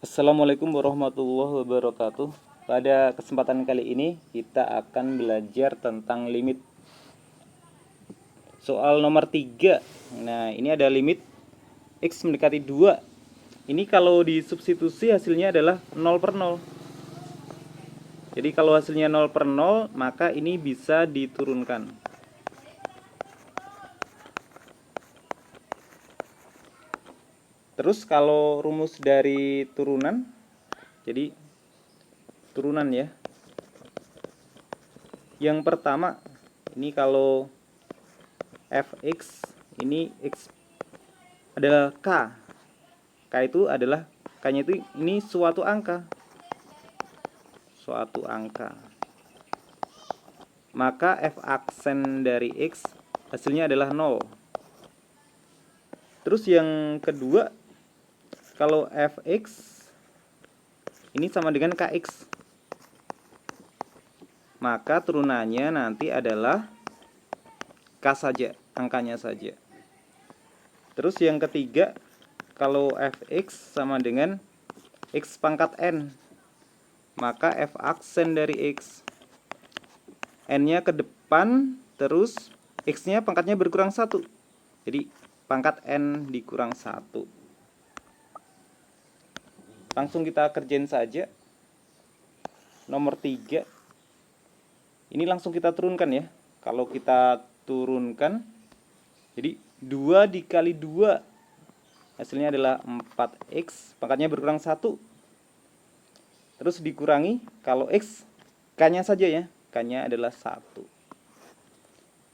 Assalamualaikum warahmatullahi wabarakatuh. Pada kesempatan kali ini kita akan belajar tentang limit. Soal nomor 3. Nah, ini ada limit X mendekati 2. Ini kalau disubstitusi hasilnya adalah 0 per 0. Jadi kalau hasilnya 0 per 0, maka ini bisa diturunkan. Terus kalau rumus dari turunan, jadi turunan ya. Yang pertama, ini kalau fx, ini x adalah k. K itu adalah, k-nya itu ini suatu angka. Suatu angka. Maka f aksen dari x hasilnya adalah 0. Terus yang kedua, kalau fx ini sama dengan kx, maka turunannya nanti adalah k saja, angkanya saja. Terus yang ketiga, kalau fx sama dengan x pangkat n, maka f aksen dari x, n-nya ke depan, terus x-nya pangkatnya berkurang 1. Jadi pangkat n dikurang 1. Langsung kita kerjain saja. Nomor 3. Ini langsung kita turunkan ya. Kalau kita turunkan, jadi 2 dikali 2 hasilnya adalah 4x, pangkatnya berkurang 1. Terus dikurangi, kalau x, k-nya saja ya, k-nya adalah 1.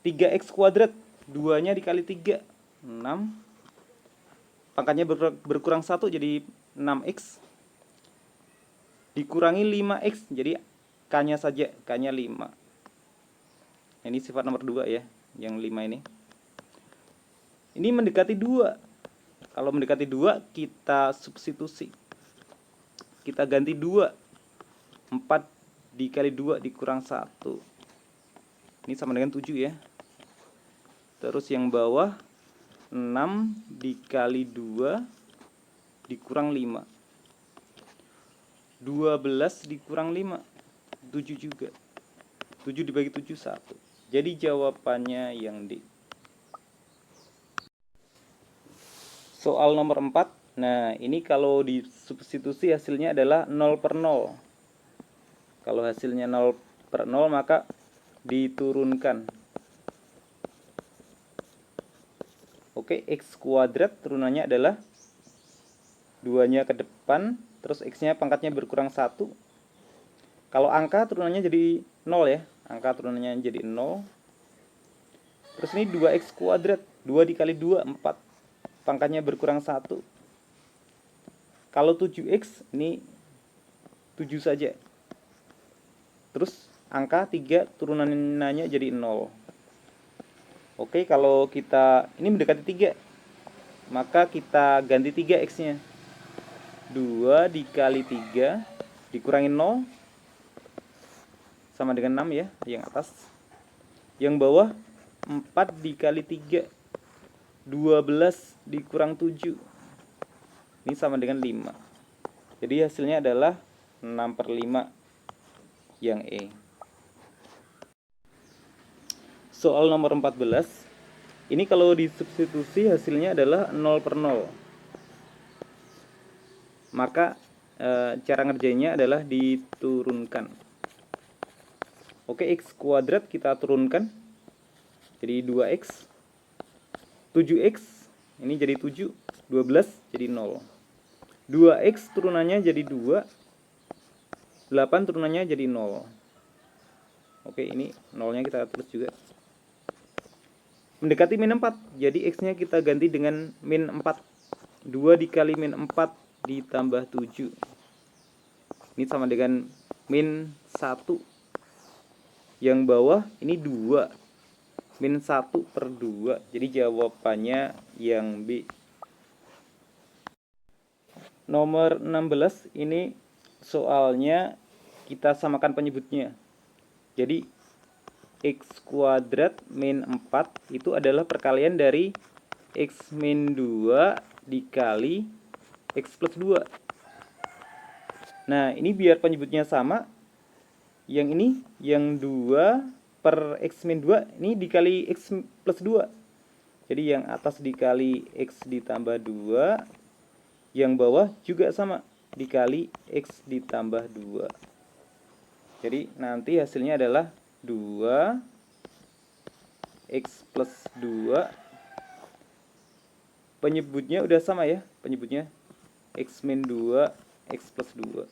3x kuadrat, 2-nya dikali 3, 6. Pangkatnya berkurang 1 jadi 6x. Dikurangi 5x, jadi k-nya saja, k-nya 5. Ini sifat nomor 2 ya, yang 5 ini. Ini mendekati 2. Kalau mendekati 2, kita substitusi. Kita ganti 2. 4 dikali 2 dikurang 1. Ini sama dengan 7 ya. Terus yang bawah, 6 dikali 2 dikurang 5. 12 dikurang 5, 7 juga. 7 dibagi 7, 1. Jadi jawabannya yang D. Soal nomor 4. Nah, ini kalau disubstitusi hasilnya adalah 0 per 0. Kalau hasilnya 0 per 0, maka diturunkan. Oke, x kuadrat turunannya adalah 2-nya ke depan, terus x-nya pangkatnya berkurang 1. Kalau angka turunannya jadi 0 ya. Angka turunannya jadi 0. Terus ini 2x kuadrat, 2 dikali 2, 4. Pangkatnya berkurang 1. Kalau 7x, ini 7 saja. Terus angka 3 turunannya jadi 0. Oke, kalau kita ini mendekati 3, maka kita ganti 3x-nya. 2 dikali 3 dikurangi 0 sama dengan 6 ya, yang atas. Yang bawah, 4 dikali 3, 12 dikurang 7. Ini sama dengan 5. Jadi hasilnya adalah 6 per 5, yang E. Soal nomor 14. Ini kalau disubstitusi hasilnya adalah 0 per 0. Maka cara ngerjainnya adalah diturunkan. Oke, x kuadrat kita turunkan. Jadi 2x. 7x ini jadi 7. 12 jadi 0. 2x turunannya jadi 2. 8 turunannya jadi 0. Oke, ini 0-nya kita tulis juga. Mendekati min 4, jadi x-nya kita ganti dengan min 4. 2 dikali min 4 ditambah 7. Ini sama dengan min 1. Yang bawah ini 2. Min 1 per 2. Jadi jawabannya yang B. Nomor 16, ini soalnya kita samakan penyebutnya. Jadi x kuadrat min 4 itu adalah perkalian dari x min 2 dikali x plus 2. Nah, ini biar penyebutnya sama, yang ini, yang 2 per X min 2, ini dikali X plus 2. Jadi yang atas dikali X ditambah 2, yang bawah juga sama, dikali X ditambah 2. Jadi nanti hasilnya adalah 2 X plus 2. Penyebutnya udah sama ya, penyebutnya X min 2, X plus 2.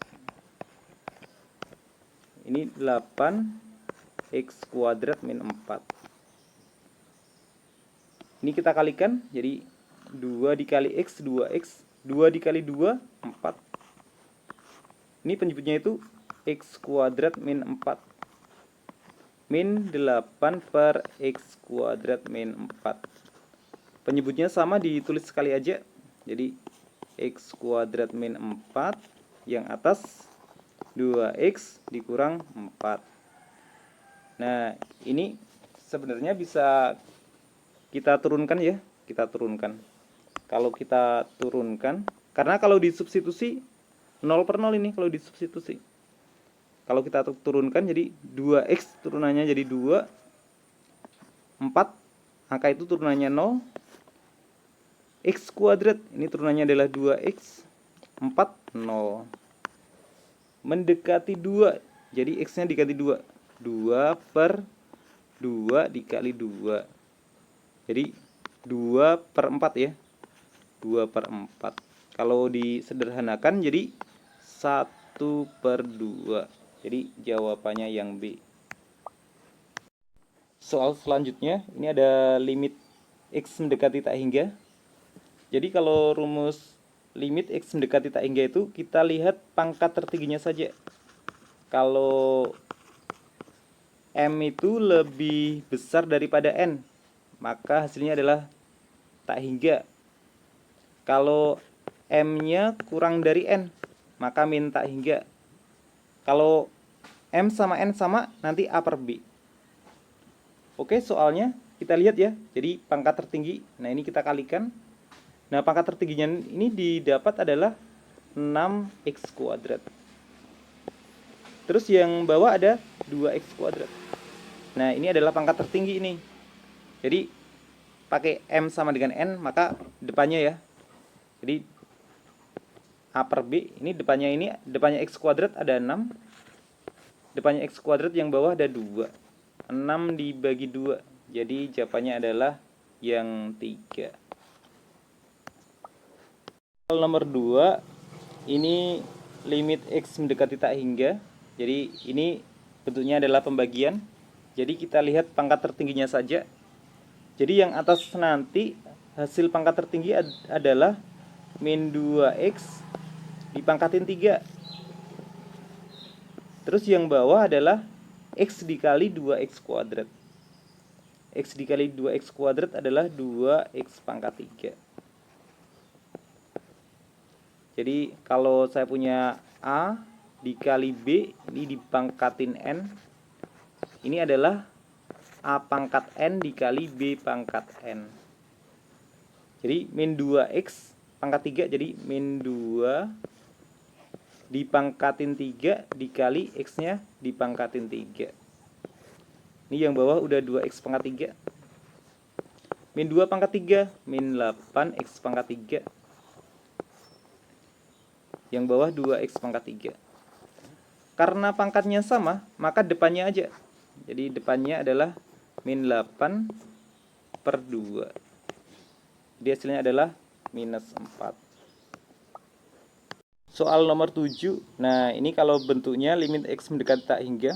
Ini 8 X kuadrat min 4. Ini kita kalikan, jadi 2 dikali X, 2X. 2 dikali 2, 4. Ini penyebutnya itu X kuadrat min 4. Min 8 per X kuadrat min 4. Penyebutnya sama, ditulis sekali aja. Jadi X kuadrat min 4, yang atas 2X dikurang 4. Nah, ini sebenarnya bisa kita turunkan ya, kita turunkan. Kalau kita turunkan, karena kalau disubstitusi 0 per 0 ini kalau disubstitusi. Kalau kita turunkan jadi 2X turunannya jadi 2, 4, angka itu turunannya 0. X kuadrat, ini turunannya adalah 2X, 4, 0. Mendekati 2, jadi X-nya dikali 2. 2 per 2 dikali 2. Jadi 2 per 4 ya. 2 per 4. Kalau disederhanakan jadi 1 per 2. Jadi jawabannya yang B. Soal selanjutnya, ini ada limit X mendekati tak hingga. Jadi kalau rumus limit X mendekati tak hingga itu, kita lihat pangkat tertingginya saja. Kalau M itu lebih besar daripada N, maka hasilnya adalah tak hingga. Kalau M-nya kurang dari N, maka min tak hingga. Kalau M sama N sama, nanti A per B. Oke, soalnya kita lihat ya. Jadi pangkat tertinggi, nah ini kita kalikan. Nah, pangkat tertingginya ini didapat adalah 6X kuadrat. Terus yang bawah ada 2X kuadrat. Nah, ini adalah pangkat tertinggi ini. Jadi pakai M sama dengan N, maka depannya ya. Jadi A per B, ini depannya X kuadrat ada 6. Depannya X kuadrat yang bawah ada 2. 6 dibagi 2. Jadi jawabannya adalah yang 3. Soal nomor 2, ini limit X mendekati tak hingga. Jadi ini bentuknya adalah pembagian. Jadi kita lihat pangkat tertingginya saja. Jadi yang atas nanti hasil pangkat tertinggi adalah min 2X dipangkatin 3. Terus yang bawah adalah X dikali 2X kuadrat. X dikali 2X kuadrat adalah 2X pangkat 3. Jadi kalau saya punya A dikali B, ini dipangkatin N. Ini adalah A pangkat N dikali B pangkat N. Jadi min 2X pangkat 3, jadi min 2 dipangkatin 3 dikali X-nya dipangkatin 3. Ini yang bawah udah 2X pangkat 3. Min 2 pangkat 3, min 8X pangkat 3. Yang bawah 2X pangkat 3. Karena pangkatnya sama, maka depannya aja. Jadi depannya adalah min 8 per 2. Jadi hasilnya adalah minus 4. Soal nomor 7. Nah, ini kalau bentuknya limit X mendekati tak hingga.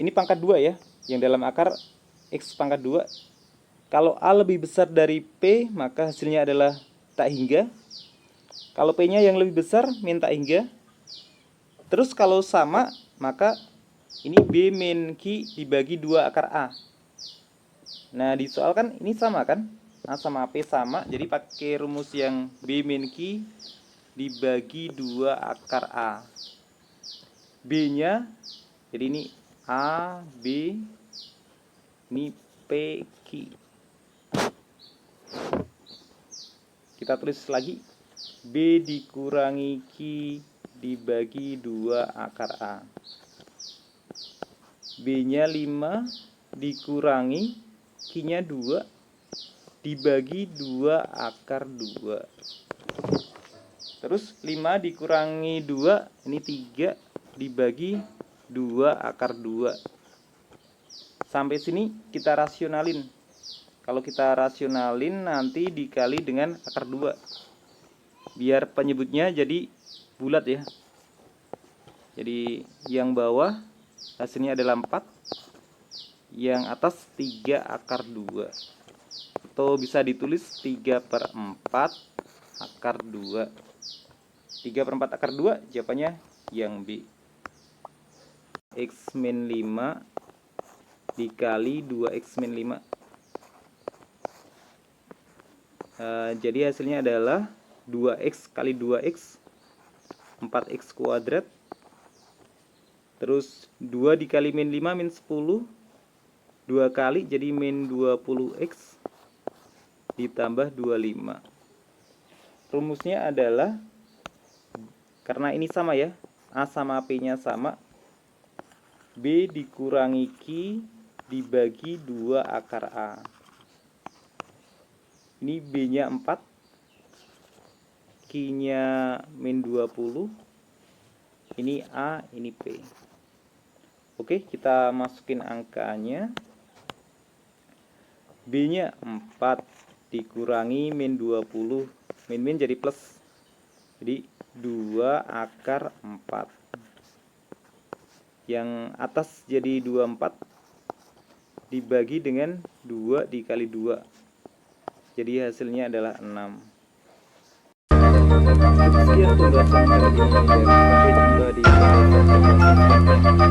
Ini pangkat 2 ya, yang dalam akar X pangkat 2. Kalau A lebih besar dari P, maka hasilnya adalah tak hingga. Kalau P-nya yang lebih besar, min tak hingga. Terus kalau sama, maka ini B min Q dibagi 2 akar A. Nah, di soal kan ini sama kan? A sama P sama, jadi pakai rumus yang B min Q dibagi 2 akar A. B-nya, jadi ini A, B, ini P, Q. Kita tulis lagi. B dikurangi Q dibagi 2 akar A. B-nya 5 dikurangi Q-nya 2 dibagi 2 akar 2. Terus 5 dikurangi 2, ini 3 dibagi 2 akar 2. Sampai sini kita rasionalin. Kalau kita rasionalin nanti dikali dengan akar 2. Biar penyebutnya jadi bulat ya. Jadi yang bawah hasilnya adalah 4, yang atas 3 akar 2. Atau bisa ditulis 3/4 akar 2. 3/4 akar 2 jawabannya yang B. X min 5 dikali 2X min 5. Jadi hasilnya adalah 2X kali 2X 4X kuadrat. Terus 2 dikali min 5 min 10, 2 kali jadi min 20X ditambah 25. Rumusnya adalah, karena ini sama ya, A sama P nya sama, B dikurangi Q dibagi 2 akar A. Ini B nya 4, Q nya min 20, ini A, ini P. Oke, kita masukin angkanya. B nya 4 dikurangi min 20, min jadi plus, jadi 2 akar 4. Yang atas jadi 24 dibagi dengan 2 dikali 2, jadi hasilnya adalah 6. Sekian pembahasan kali ini, dan sampai jumpa di video selanjutnya.